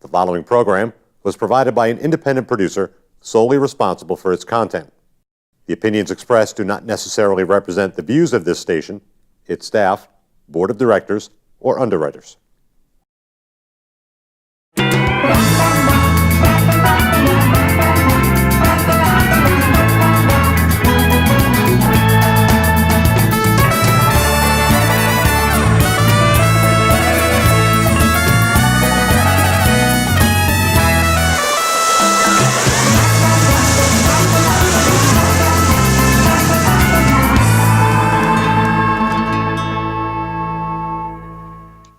The following program was provided by an independent producer solely responsible for its content. The opinions expressed do not necessarily represent the views of this station, its staff, board of directors, or underwriters.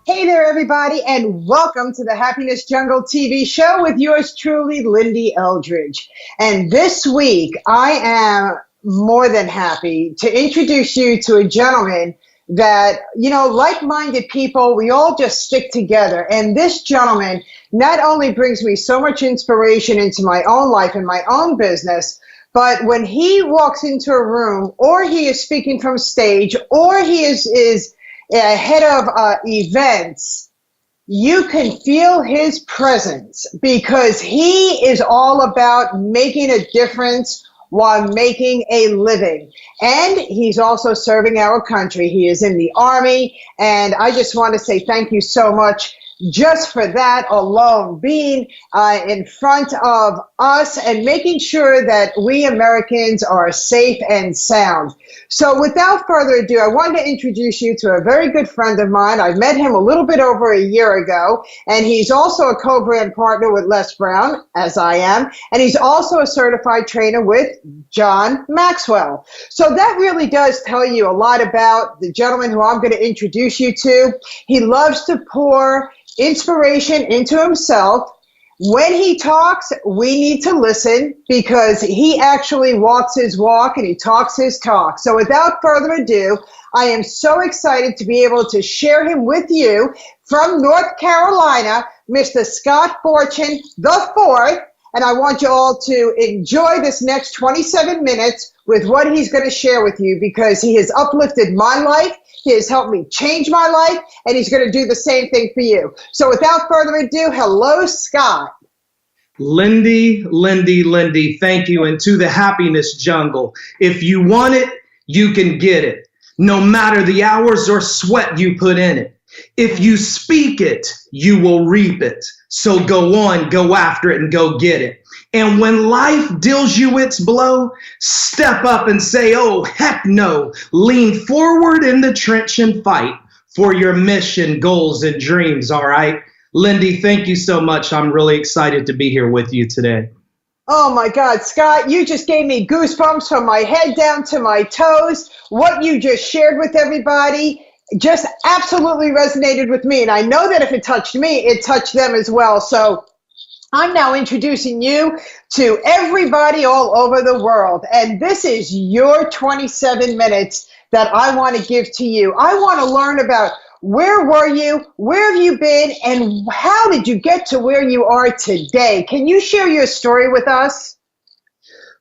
Hey there, everybody, and welcome to the Happiness Jungle TV show with yours truly, Lyn-Dee Eldridge. And this week, I am more than happy to introduce you to a gentleman that, you know, like-minded people, we all just stick together. And this gentleman not only brings me so much inspiration into my own life and my own business, but when he walks into a room, or he is speaking from stage, or he is head of events, you can feel his presence because he is all about making a difference while making a living. And he's also serving our country. He is in the Army, and I just want to say thank you so much just for that alone, being in front of us and making sure that we Americans are safe and sound. So without further ado, I wanted to introduce you to a very good friend of mine. I met him a little bit over a year ago, and he's also a co-brand partner with Les Brown, as I am, and he's also a certified trainer with John Maxwell. So that really does tell you a lot about the gentleman who I'm going to introduce you to. He loves to pour inspiration into himself. When he talks, we need to listen because he actually walks his walk and he talks his talk. So without further ado, I am so excited to be able to share him with you from North Carolina, Mr. Scott Fortune IV. And I want you all to enjoy this next 27 minutes with what he's going to share with you because he has uplifted my life. He has helped me change my life, and he's going to do the same thing for you. So without further ado, hello, Scott. Lyn-Dee, thank you. And to the happiness jungle, if you want it, you can get it, no matter the hours or sweat you put in it. If you speak it, you will reap it. So go on, go after it, and go get it. And when life deals you its blow, step up and say, oh, heck no. Lean forward in the trench and fight for your mission, goals, and dreams, all right? Lyn-Dee, thank you so much. I'm really excited to be here with you today. Oh, my God, Scott, you just gave me goosebumps from my head down to my toes. What you just shared with everybody just absolutely resonated with me. And I know that if it touched me, it touched them as well. So I'm now introducing you to everybody all over the world. And this is your 27 minutes that I want to give to you. I want to learn about where were you, where have you been, and how did you get to where you are today? Can you share your story with us?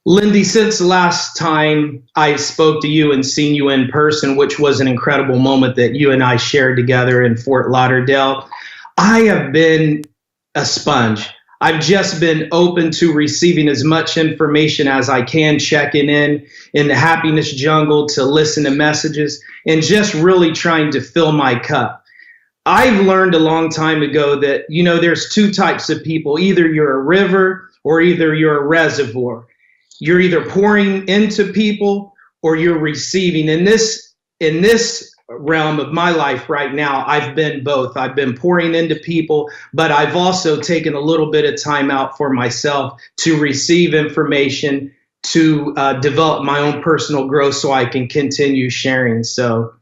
Lyn-Dee, since the last time I spoke to you and seen you in person, which was an incredible moment that you and I shared together in Fort Lauderdale, I have been a sponge. I've just been open to receiving as much information as I can, checking in the happiness jungle to listen to messages and just really trying to fill my cup. I've learned a long time ago that, you know, there's two types of people. Either you're a river or either you're a reservoir. You're either pouring into people or you're receiving. In this realm of my life right now, I've been both. I've been pouring into people, but I've also taken a little bit of time out for myself to receive information, to develop my own personal growth so I can continue sharing. So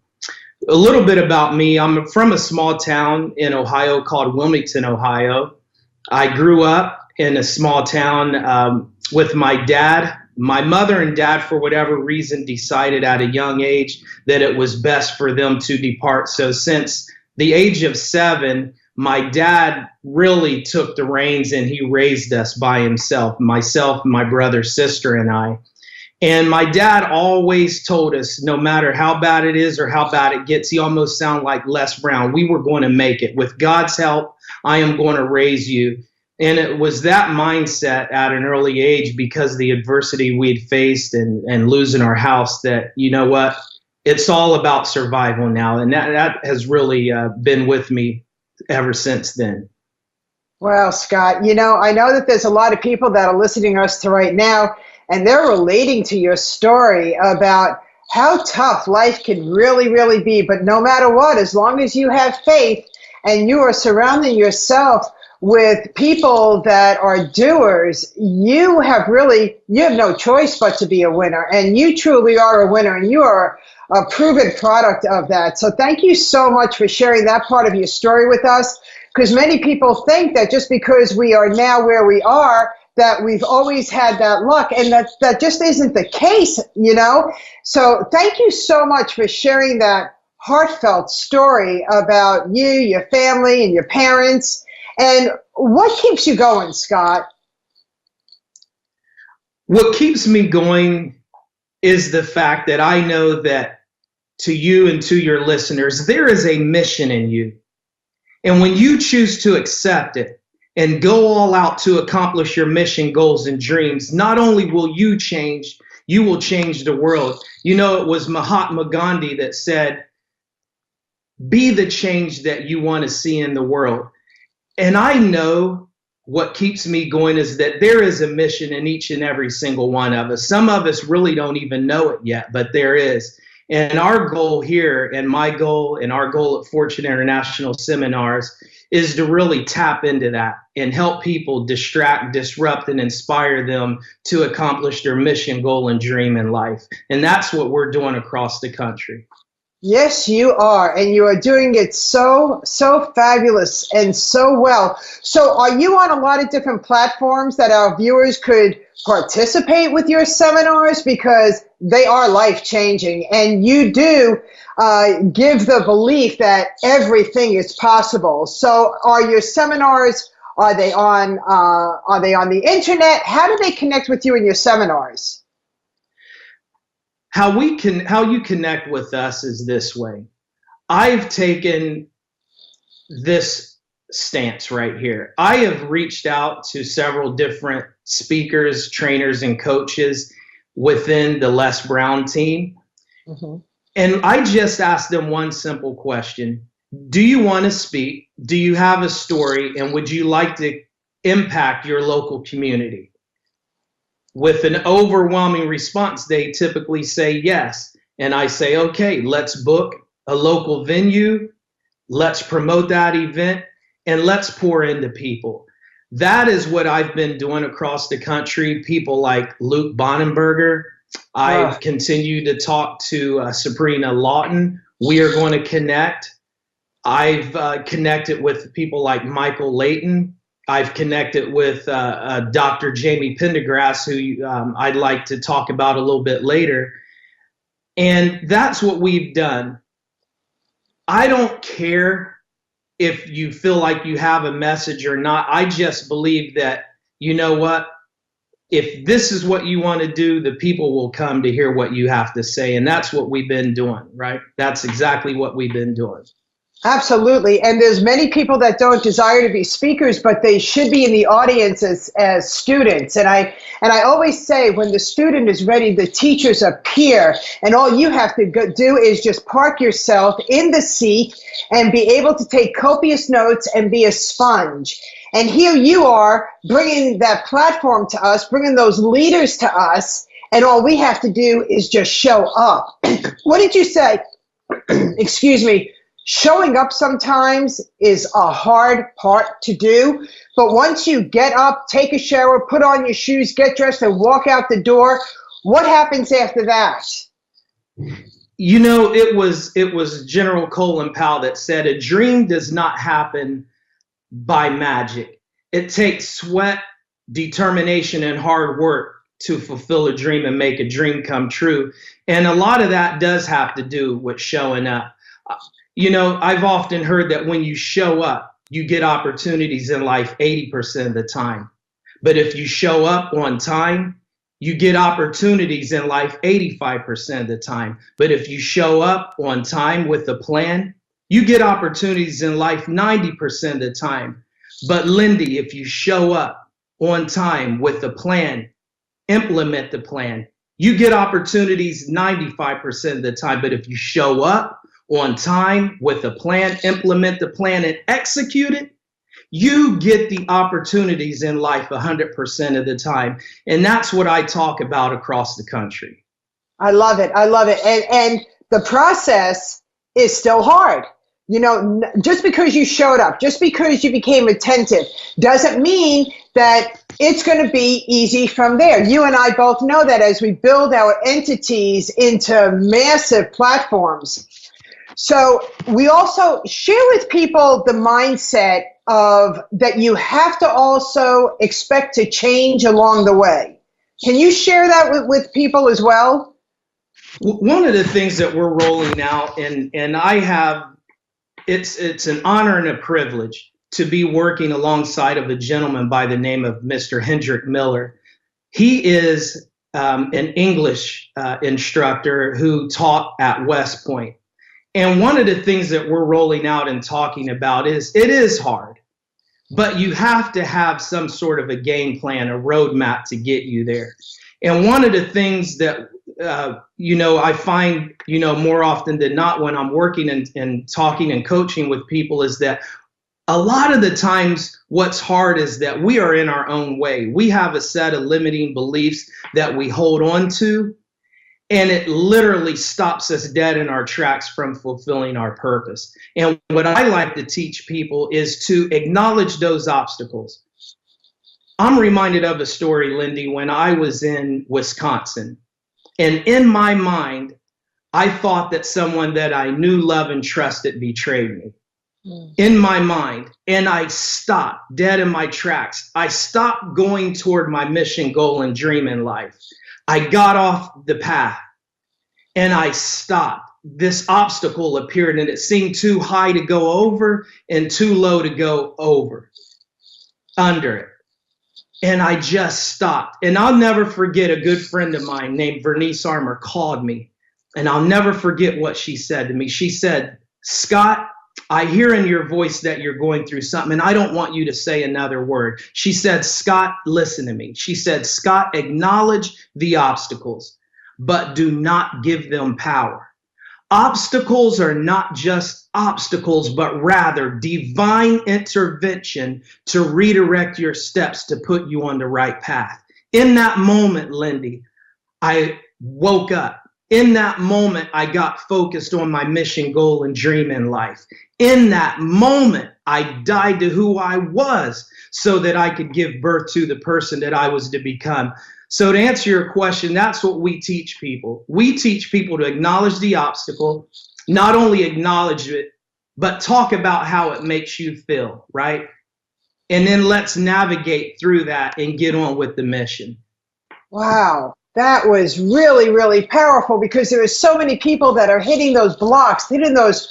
a little bit about me. I'm from a small town in Ohio called Wilmington, Ohio. I grew up in a small town with my dad. My mother and dad, for whatever reason, decided at a young age that it was best for them to depart. So since the age of 7, my dad really took the reins and he raised us by himself, myself, my brother, sister, and I. And my dad always told us, no matter how bad it is or how bad it gets, he almost sounded like Les Brown, we were going to make it. With God's help, I am going to raise you. And it was that mindset at an early age, because of the adversity we'd faced and losing our house, that, you know what, it's all about survival now. And that has really been with me ever since then. Well, Scott, you know, I know that there's a lot of people that are listening to us to right now, and they're relating to your story about how tough life can really, really be. But no matter what, as long as you have faith and you are surrounding yourself with people that are doers, you have no choice but to be a winner. And you truly are a winner, and you are a proven product of that. So thank you so much for sharing that part of your story with us, because many people think that just because we are now where we are, that we've always had that luck, and that just isn't the case, you know? So thank you so much for sharing that heartfelt story about you, your family, and your parents. And what keeps you going, Scott? What keeps me going is the fact that I know that to you and to your listeners, there is a mission in you. And when you choose to accept it and go all out to accomplish your mission, goals, and dreams, not only will you change, you will change the world. You know, it was Mahatma Gandhi that said, be the change that you want to see in the world. And I know what keeps me going is that there is a mission in each and every single one of us. Some of us really don't even know it yet, but there is. And our goal here, and my goal, and our goal at Fortune International Seminars, is to really tap into that and help people distract, disrupt, and inspire them to accomplish their mission, goal, and dream in life. And that's what we're doing across the country. Yes, you are, and you are doing it so fabulous and so well. So are you on a lot of different platforms that our viewers could participate with your seminars? Because they are life-changing, and you do give the belief that everything is possible. So are your seminars, are they on the internet? How do they connect with you in your seminars? How you connect with us is this way. I've taken this stance right here. I have reached out to several different speakers, trainers, and coaches within the Les Brown team. Mm-hmm. And I just asked them one simple question. Do you want to speak? Do you have a story? And would you like to impact your local community? With an overwhelming response, they typically say yes. And I say, okay, let's book a local venue. Let's promote that event, and let's pour into people. That is what I've been doing across the country. People like Luke Bonenberger. I've continued to talk to Sabrina Lawton. We are going to connect. I've connected with people like Michael Layton. I've connected with Dr. Jamie Pendergrass, who I'd like to talk about a little bit later. And that's what we've done. I don't care if you feel like you have a message or not. I just believe that, you know what? If this is what you want to do, the people will come to hear what you have to say. And that's what we've been doing, right? That's exactly what we've been doing. Absolutely. And there's many people that don't desire to be speakers, but they should be in the audience as students. And I always say, when the student is ready, the teachers appear, and all you have to do is just park yourself in the seat and be able to take copious notes and be a sponge. And here you are bringing that platform to us, bringing those leaders to us, and all we have to do is just show up. What did you say? Excuse me. Showing up sometimes is a hard part to do, but once you get up, take a shower, put on your shoes, get dressed, and walk out the door, what happens after that? You know, it was General Colin Powell that said, a dream does not happen by magic. It takes sweat, determination, and hard work to fulfill a dream and make a dream come true. And a lot of that does have to do with showing up. You know, I've often heard that when you show up, you get opportunities in life 80% of the time. But if you show up on time, you get opportunities in life 85% of the time. But if you show up on time with a plan, you get opportunities in life 90% of the time. But Lyn-Dee, if you show up on time with a plan, implement the plan, you get opportunities 95% of the time. But if you show up on time with a plan, implement the plan, and execute it, you get the opportunities in life 100% of the time. And that's what I talk about across the country. I love it. I love it. And the process is still hard. You know, just because you showed up, just because you became attentive, doesn't mean that it's going to be easy from there. You and I both know that as we build our entities into massive platforms. So we also share with people the mindset of that you have to also expect to change along the way. Can you share that with people as well? One of the things that we're rolling out, and I have, it's an honor and a privilege to be working alongside of a gentleman by the name of Mr. Hendrick Miller. He is an English instructor who taught at West Point. And one of the things that we're rolling out and talking about is it is hard, but you have to have some sort of a game plan, a roadmap to get you there. And one of the things that, I find, more often than not when I'm working and talking and coaching with people is that a lot of the times what's hard is that we are in our own way. We have a set of limiting beliefs that we hold on to, and it literally stops us dead in our tracks from fulfilling our purpose. And what I like to teach people is to acknowledge those obstacles. I'm reminded of a story, Lyn-Dee, when I was in Wisconsin. And in my mind, I thought that someone that I knew, loved, and trusted betrayed me. In my mind. And I stopped dead in my tracks. I stopped going toward my mission, goal, and dream in life. I got off the path and I stopped. This obstacle appeared and it seemed too high to go over and too low to go under it. And I just stopped. And I'll never forget, a good friend of mine named Vernice Armour called me, and I'll never forget what she said to me. She said, "Scott, I hear in your voice that you're going through something, and I don't want you to say another word." She said, "Scott, listen to me." She said, "Scott, acknowledge the obstacles, but do not give them power. Obstacles are not just obstacles, but rather divine intervention to redirect your steps to put you on the right path." In that moment, Lyn-Dee, I woke up. In that moment, I got focused on my mission, goal, and dream in life. In that moment, I died to who I was so that I could give birth to the person that I was to become. So to answer your question, that's what we teach people. We teach people to acknowledge the obstacle, not only acknowledge it, but talk about how it makes you feel, right? And then let's navigate through that and get on with the mission. Wow. That was really, really powerful, because there are so many people that are hitting those blocks, hitting those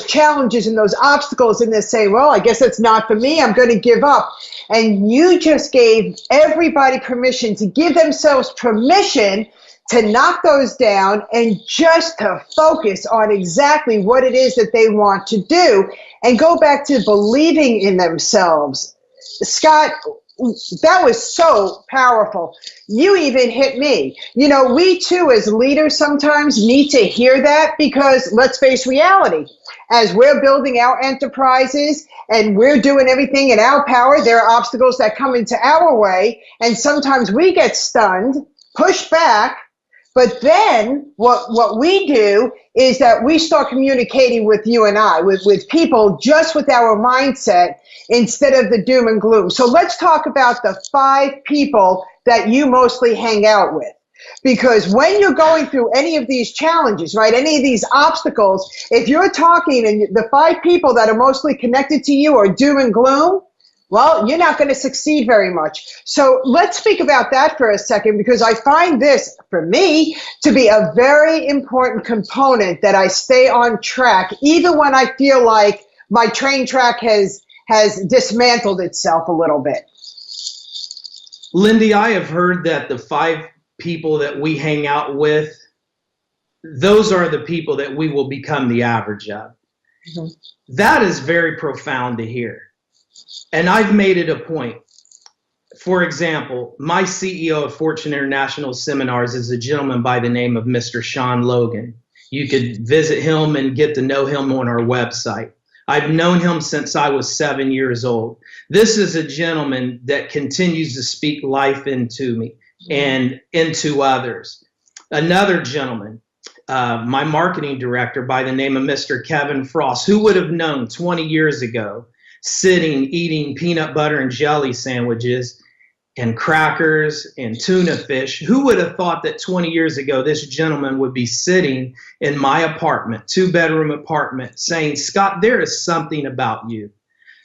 challenges and those obstacles, and they say, well, I guess it's not for me, I'm going to give up. And you just gave everybody permission to give themselves permission to knock those down and just to focus on exactly what it is that they want to do and go back to believing in themselves. Scott, that was so powerful. You even hit me. You know, we too as leaders sometimes need to hear that, because let's face reality. As we're building our enterprises and we're doing everything in our power, there are obstacles that come into our way, and sometimes we get stunned, pushed back. But then what we do is that we start communicating with you and I, with people, just with our mindset instead of the doom and gloom. So let's talk about the 5 people that you mostly hang out with. Because when you're going through any of these challenges, right, any of these obstacles, if you're talking and the 5 people that are mostly connected to you are doom and gloom, well, you're not going to succeed very much. So let's speak about that for a second, because I find this, for me, to be a very important component that I stay on track, even when I feel like my train track has dismantled itself a little bit. Lyn-Dee, I have heard that the 5 people that we hang out with, those are the people that we will become the average of. Mm-hmm. That is very profound to hear. And I've made it a point. For example, my CEO of Fortune International Seminars is a gentleman by the name of Mr. Sean Logan. You could visit him and get to know him on our website. I've known him since I was 7 years old. This is a gentleman that continues to speak life into me and into others. Another gentleman, my marketing director by the name of Mr. Kevin Frost, who would have known 20 years ago, sitting, eating peanut butter and jelly sandwiches and crackers and tuna fish. Who would have thought that 20 years ago, this gentleman would be sitting in my apartment, 2-bedroom apartment, saying, Scott, there is something about you.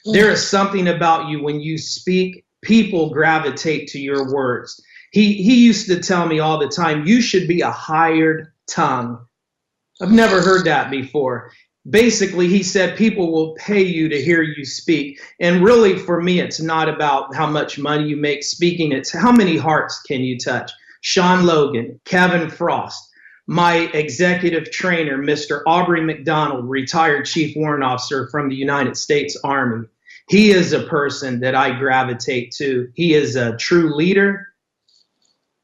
There is something about you when you speak, people gravitate to your words. He used to tell me all the time, you should be a hired tongue. I've never heard that before. Basically, he said people will pay you to hear you speak. And really, for me, it's not about how much money you make speaking. It's how many hearts can you touch. Sean Logan, Kevin Frost, my executive trainer, Mr. Aubrey McDonald, retired Chief Warrant Officer from the United States Army. He is a person that I gravitate to. He is a true leader.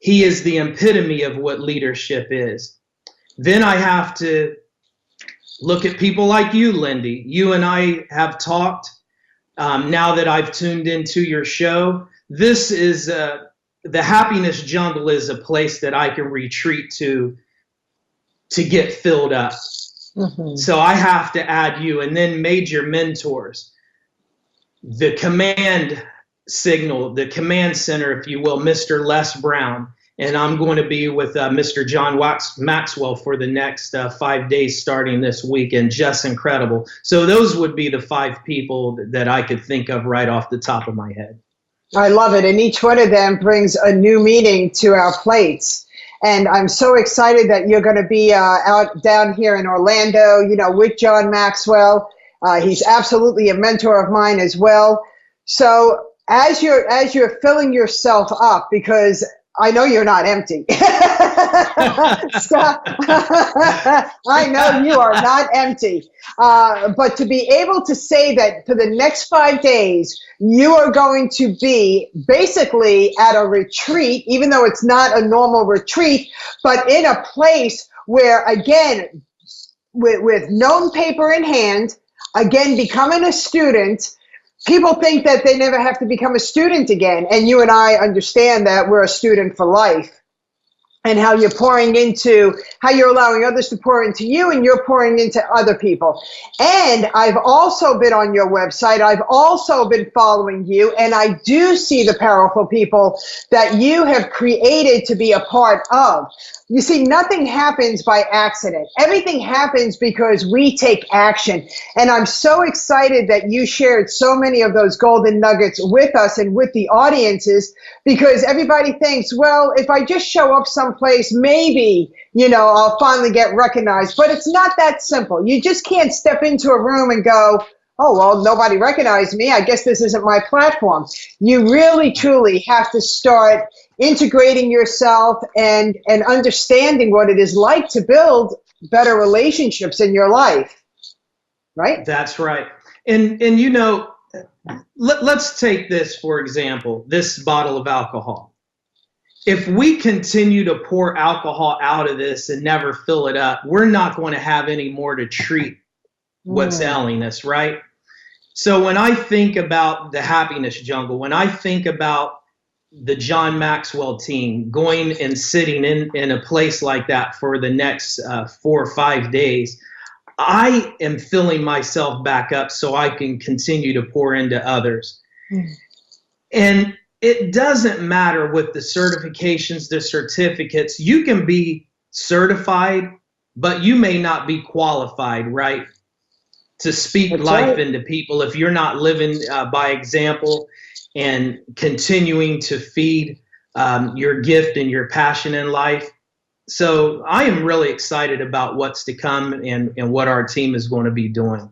He is the epitome of what leadership is. Then I have to look at people like you, Lyn-Dee. You and I have talked. Now that I've tuned into your show, this is the Happiness Jungle is a place that I can retreat to get filled up. Mm-hmm. So I have to add you, and then major mentors, the command signal, the command center, if you will, Mr. Les Brown. And I'm going to be with Mr. John Maxwell for the next 5 days starting this week, and just incredible. So those would be the 5 people that I could think of right off the top of my head. I love it. And each one of them brings a new meaning to our plates. And I'm so excited that you're going to be out down here in Orlando, with John Maxwell. He's absolutely a mentor of mine as well. So as you're filling yourself up, because I know you're not empty. I know you are not empty. But to be able to say that for the next 5 days, you are going to be basically at a retreat, even though it's not a normal retreat, but in a place where, again, with known paper in hand, again, becoming a student. People think that they never have to become a student again. And you and I understand that we're a student for life, and how you're allowing others to pour into you, and you're pouring into other people. And I've also been on your website. I've also been following you, and I do see the powerful people that you have created to be a part of. You see, nothing happens by accident. Everything happens because we take action. And I'm so excited that you shared so many of those golden nuggets with us and with the audiences, because everybody thinks, well, if I just show up someplace, maybe, I'll finally get recognized. But it's not that simple. You just can't step into a room and go, oh, well, nobody recognized me. I guess this isn't my platform. You really, truly have to start integrating yourself and understanding what it is like to build better relationships in your life, right? That's right. And let's take this, for example, this bottle of alcohol. If we continue to pour alcohol out of this and never fill it up, we're not going to have any more to treat what's ailing us, right? So when I think about the Happiness Jungle, when I think about the John Maxwell team going and sitting in a place like that for the next 4 or 5 days, I am filling myself back up so I can continue to pour into others. And it doesn't matter with the certifications, the certificates. You can be certified, but you may not be qualified, right, to speak life into people if you're not living by example and continuing to feed your gift and your passion in life. So I am really excited about what's to come and what our team is going to be doing.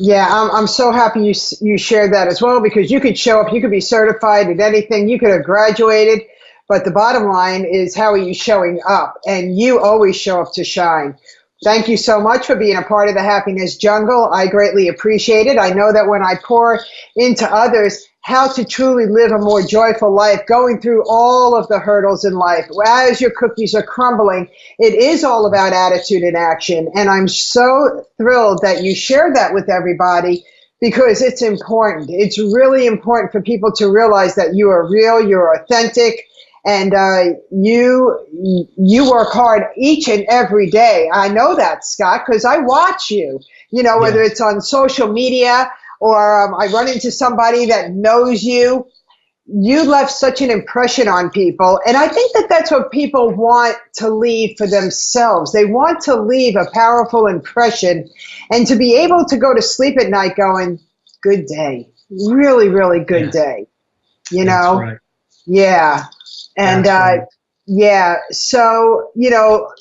Yeah, I'm so happy you shared that as well, because you could show up, you could be certified at anything, you could have graduated, but the bottom line is, how are you showing up? And you always show up to shine. Thank you so much for being a part of the Happiness Jungle. I greatly appreciate it. I know that when I pour into others how to truly live a more joyful life, going through all of the hurdles in life, as your cookies are crumbling, it is all about attitude and action. And I'm so thrilled that you shared that with everybody, because it's important. It's really important for people to realize that you are real, you're authentic, and you work hard each and every day. I know that, Scott, because I watch you, whether it's on social media or I run into somebody that knows you. You left such an impression on people. And I think that that's what people want to leave for themselves. They want to leave a powerful impression and to be able to go to sleep at night going, good day, really, really good day, That's right. Yeah. And, Right. so,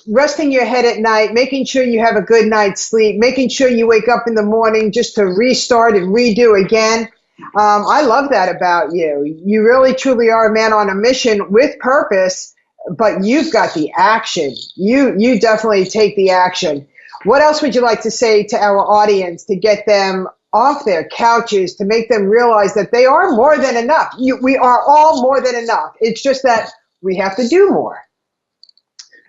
resting your head at night, making sure you have a good night's sleep, making sure you wake up in the morning just to restart and redo again. I love that about you. You really, truly are a man on a mission with purpose, but you've got the action. You definitely take the action. What else would you like to say to our audience to get them off their couches, to make them realize that they are more than enough? We are all more than enough. It's just that we have to do more.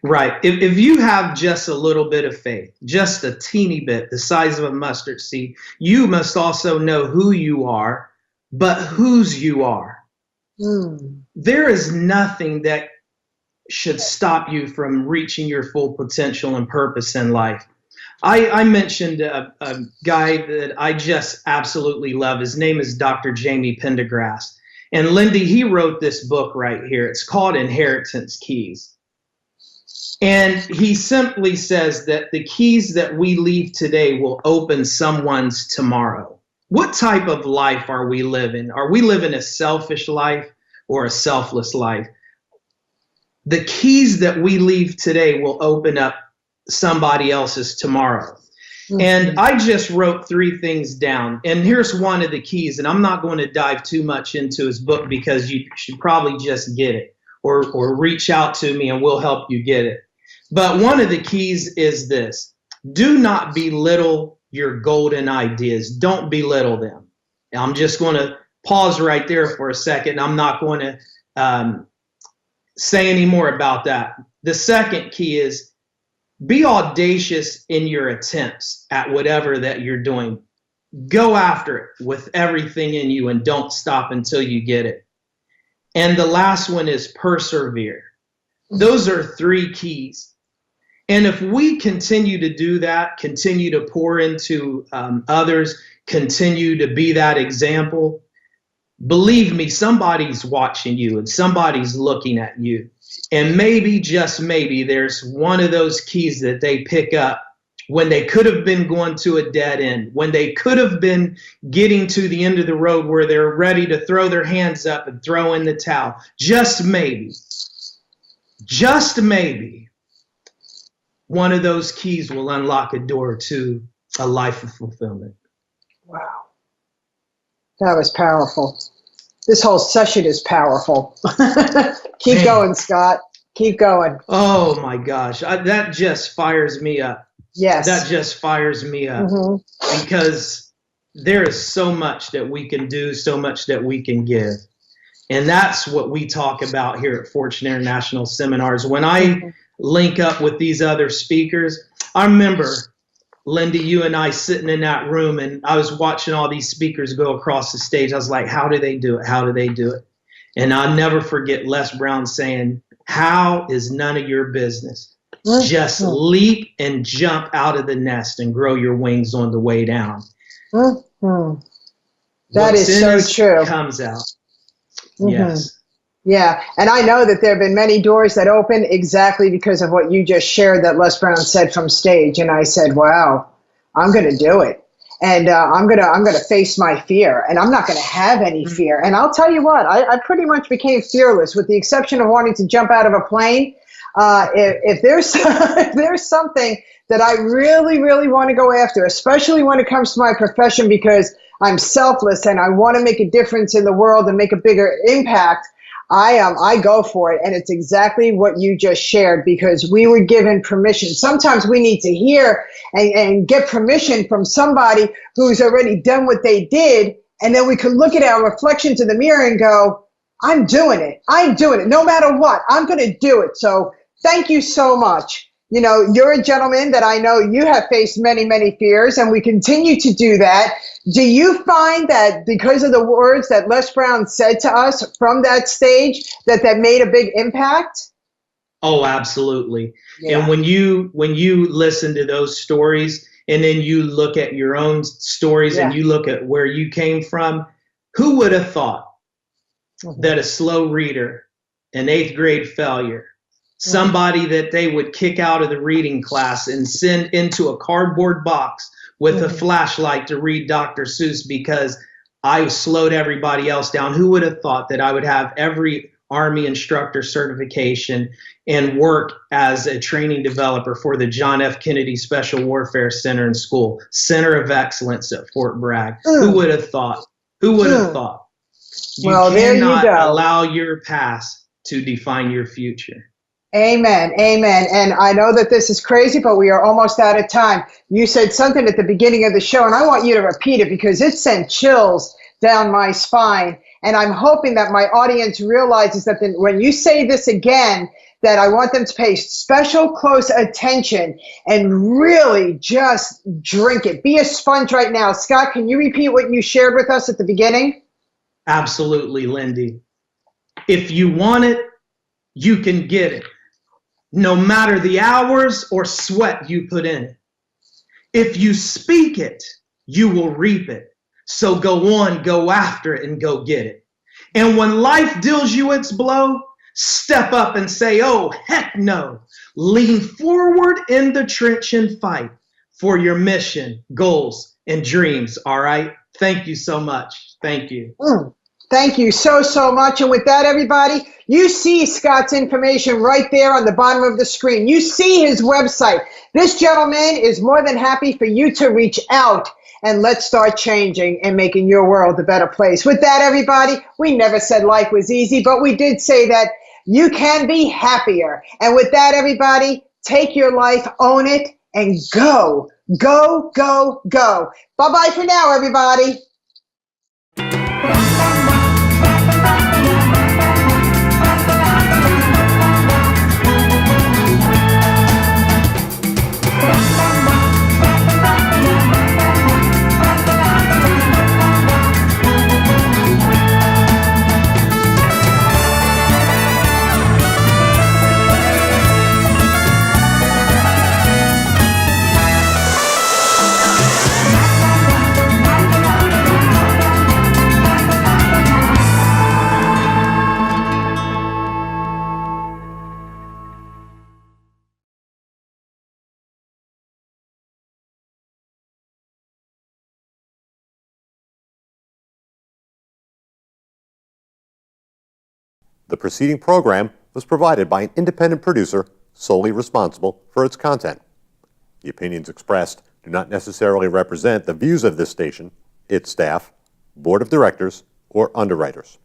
Right. If you have just a little bit of faith, just a teeny bit, the size of a mustard seed, you must also know who you are, but whose you are. There is nothing that should stop you from reaching your full potential and purpose in life. I mentioned a guy that I just absolutely love. His name is Dr. Jamie Pendergrass. And Lyn-Dee, he wrote this book right here. It's called Inheritance Keys. And he simply says that the keys that we leave today will open someone's tomorrow. What type of life are we living? Are we living a selfish life or a selfless life? The keys that we leave today will open up somebody else's tomorrow. And I just wrote 3 things down. And here's one of the keys. And I'm not going to dive too much into his book because you should probably just get it or reach out to me and we'll help you get it. But one of the keys is this: do not belittle your golden ideas. Don't belittle them. I'm just going to pause right there for a second. I'm not going to say any more about that. The second key is be audacious in your attempts at whatever that you're doing. Go after it with everything in you and don't stop until you get it. And the last one is persevere. Those are 3 keys. And if we continue to do that, continue to pour into others, continue to be that example, believe me, somebody's watching you and somebody's looking at you. And maybe, just maybe, there's one of those keys that they pick up when they could have been going to a dead end, when they could have been getting to the end of the road where they're ready to throw their hands up and throw in the towel. Just maybe, one of those keys will unlock a door to a life of fulfillment. Wow. That was powerful. This whole session is powerful. Keep going, Scott. Keep going. Oh my gosh. That just fires me up. Yes. That just fires me up because there is so much that we can do, so much that we can give. And that's what we talk about here at Fortune International Seminars. When I link up with these other speakers, I remember, Lyn-Dee, you and I sitting in that room, and I was watching all these speakers go across the stage. I was like, how do they do it? How do they do it? And I'll never forget Les Brown saying, how is none of your business? Just leap and jump out of the nest and grow your wings on the way down. That is so true. Comes out. Yes. Yeah, and I know that there have been many doors that open exactly because of what you just shared that Les Brown said from stage. And I said, wow, I'm going to do it. And I'm gonna face my fear, and I'm not going to have any fear. And I'll tell you what, I pretty much became fearless, with the exception of wanting to jump out of a plane. If there's if there's something that I really, really want to go after, especially when it comes to my profession, because I'm selfless and I want to make a difference in the world and make a bigger impact, I go for it. And it's exactly what you just shared, because we were given permission. Sometimes we need to hear and get permission from somebody who's already done what they did. And then we can look at our reflections in the mirror and go, I'm doing it. I'm doing it. No matter what, I'm going to do it. So thank you so much. You know, you're a gentleman that I know you have faced many, many fears, and we continue to do that. Do you find that because of the words that Les Brown said to us from that stage, that made a big impact? Oh, absolutely. Yeah. And when you listen to those stories, and then you look at your own stories, and you look at where you came from, who would have thought that a slow reader, an 8th grade failure, somebody that they would kick out of the reading class and send into a cardboard box with a flashlight to read Dr. Seuss because I slowed everybody else down. Who would have thought that I would have every Army instructor certification and work as a training developer for the John F. Kennedy Special Warfare Center and School, Center of Excellence at Fort Bragg? Who would have thought? Who would have thought? Well, there you cannot go. allow your past to define your future. Amen. Amen. And I know that this is crazy, but we are almost out of time. You said something at the beginning of the show, and I want you to repeat it because it sent chills down my spine. And I'm hoping that my audience realizes that when you say this again, that I want them to pay special close attention and really just drink it. Be a sponge right now. Scott, can you repeat what you shared with us at the beginning? Absolutely, Lyn-Dee. If you want it, you can get it, no matter the hours or sweat you put in it. If you speak it, you will reap it. So go on, go after it, and go get it. And when life deals you its blow, step up and say, oh, heck no. Lean forward in the trench and fight for your mission, goals, and dreams, all right? Thank you so much. Thank you. Thank you so, so much. And with that, everybody, you see Scott's information right there on the bottom of the screen. You see his website. This gentleman is more than happy for you to reach out, and let's start changing and making your world a better place. With that, everybody, we never said life was easy, but we did say that you can be happier. And with that, everybody, take your life, own it, and go, go, go, go. Bye-bye for now, everybody. The preceding program was provided by an independent producer solely responsible for its content. The opinions expressed do not necessarily represent the views of this station, its staff, board of directors, or underwriters.